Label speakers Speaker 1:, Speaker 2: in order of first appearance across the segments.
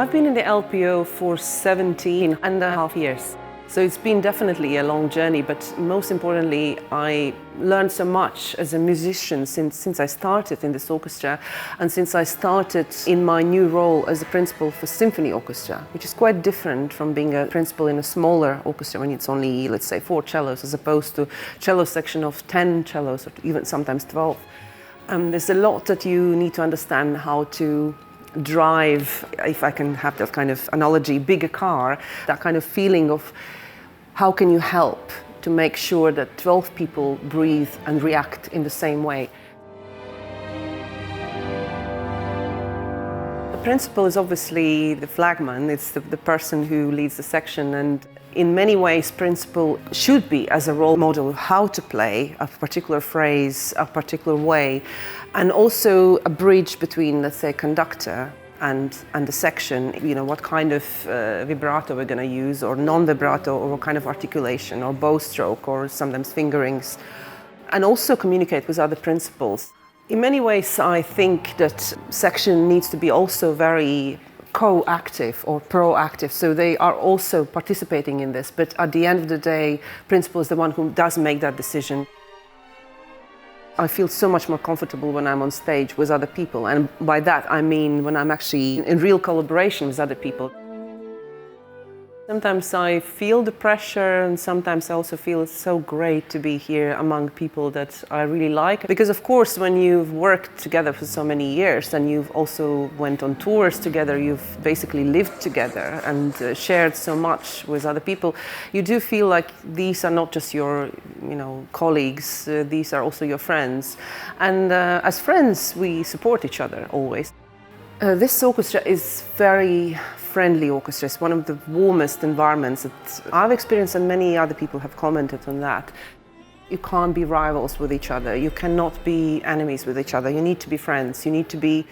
Speaker 1: I've been in the LPO for 17.5 years. So it's been definitely a long journey, but most importantly, I learned so much as a musician since I started in this orchestra and since I started in my new role as a principal for symphony orchestra, which is quite different from being a principal in a smaller orchestra when it's only, let's say, 4 cellos, as opposed to cello section of 10 cellos or even sometimes 12. There's a lot that you need to understand how to drive, if I can have that kind of analogy, bigger car, that kind of feeling of how can you help to make sure that 12 people breathe and react in the same way. The principal is obviously the flagman, it's the person who leads the section, and in many ways principal should be as a role model of how to play a particular phrase, a particular way, and also a bridge between, let's say, conductor and the section, you know, what kind of vibrato we're going to use, or non-vibrato, or what kind of articulation, or bow stroke, or sometimes fingerings, and also communicate with other principals. In many ways, I think that section needs to be also very co-active or proactive, so they are also participating in this, but at the end of the day, principal is the one who does make that decision. I feel so much more comfortable when I'm on stage with other people, and by that I mean when I'm actually in real collaboration with other people. Sometimes I feel the pressure, and sometimes I also feel it's so great to be here among people that I really like. Because of course, when you've worked together for so many years and you've also went on tours together, you've basically lived together and shared so much with other people, you do feel like these are not just your, colleagues, these are also your friends. And as friends, we support each other always. This orchestra is very friendly orchestra. It's one of the warmest environments that I've experienced, and many other people have commented on that. You can't be rivals with each other. You cannot be enemies with each other. You need to be friends. You need to be,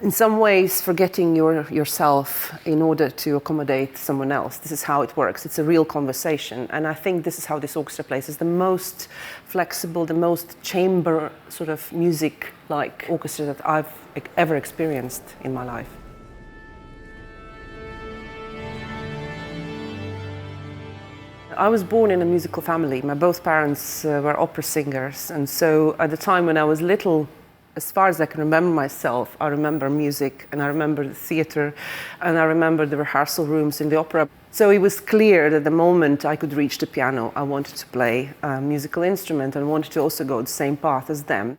Speaker 1: in some ways, forgetting yourself in order to accommodate someone else. This is how it works. It's a real conversation. And I think this is how this orchestra plays. It's the most flexible, the most chamber sort of music-like orchestra that I've ever experienced in my life. I was born in a musical family. My both parents were opera singers, and so at the time when I was little, as far as I can remember myself, I remember music, and I remember the theatre, and I remember the rehearsal rooms in the opera. So it was clear that the moment I could reach the piano, I wanted to play a musical instrument and wanted to also go the same path as them.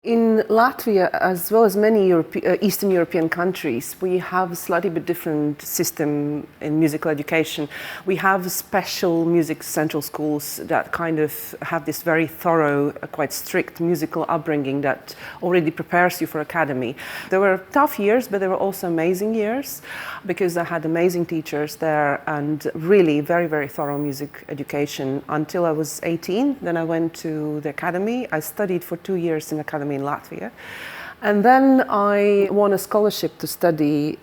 Speaker 1: In Latvia, as well as many Eastern European countries, we have a slightly bit different system in musical education. We have special music central schools that kind of have this very thorough, quite strict musical upbringing that already prepares you for academy. There were tough years, but there were also amazing years because I had amazing teachers there and really very, very thorough music education until I was 18. Then I went to the academy. I studied for 2 years in academy in Latvia. And then I won a scholarship to study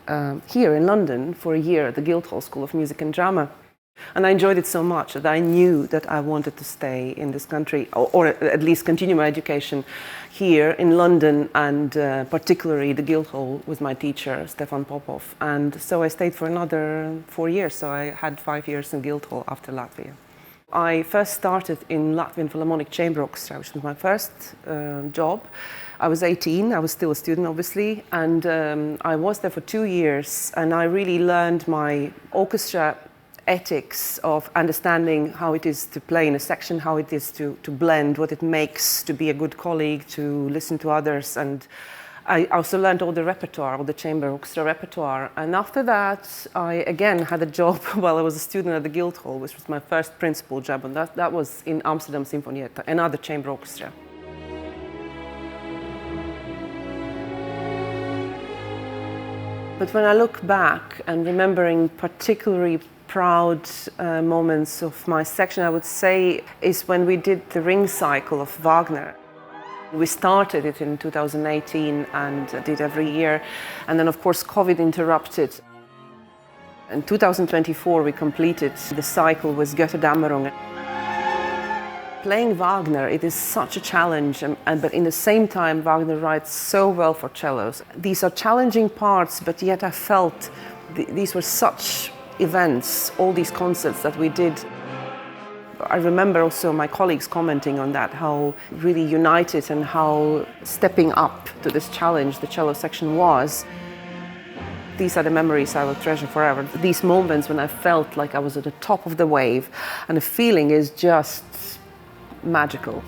Speaker 1: here in London for a year at the Guildhall School of Music and Drama. And I enjoyed it so much that I knew that I wanted to stay in this country, or at least continue my education here in London, and particularly the Guildhall with my teacher, Stefan Popov. And so I stayed for another 4 years, so I had 5 years in Guildhall after Latvia. I first started in Latvian Philharmonic Chamber Orchestra, which was my first job. I was 18, I was still a student obviously, and I was there for 2 years, and I really learned my orchestra ethics of understanding how it is to play in a section, how it is to blend, what it makes to be a good colleague, to listen to others, and I also learned all the repertoire, all the chamber orchestra repertoire. And after that, I again had a job while I was a student at the Guildhall, which was my first principal job, and that was in Amsterdam Symfonietta, another chamber orchestra. But when I look back and remembering particularly proud moments of my section, I would say is when we did the ring cycle of Wagner. We started it in 2018 and did every year, and then of course COVID interrupted. In 2024 we completed the cycle with Götterdämmerung. Playing Wagner, it is such a challenge, but in the same time, Wagner writes so well for cellos. These are challenging parts, but yet I felt these were such events, all these concerts that we did. I remember also my colleagues commenting on that, how really united and how stepping up to this challenge the cello section was. These are the memories I will treasure forever. These moments when I felt like I was at the top of the wave, and the feeling is just magical.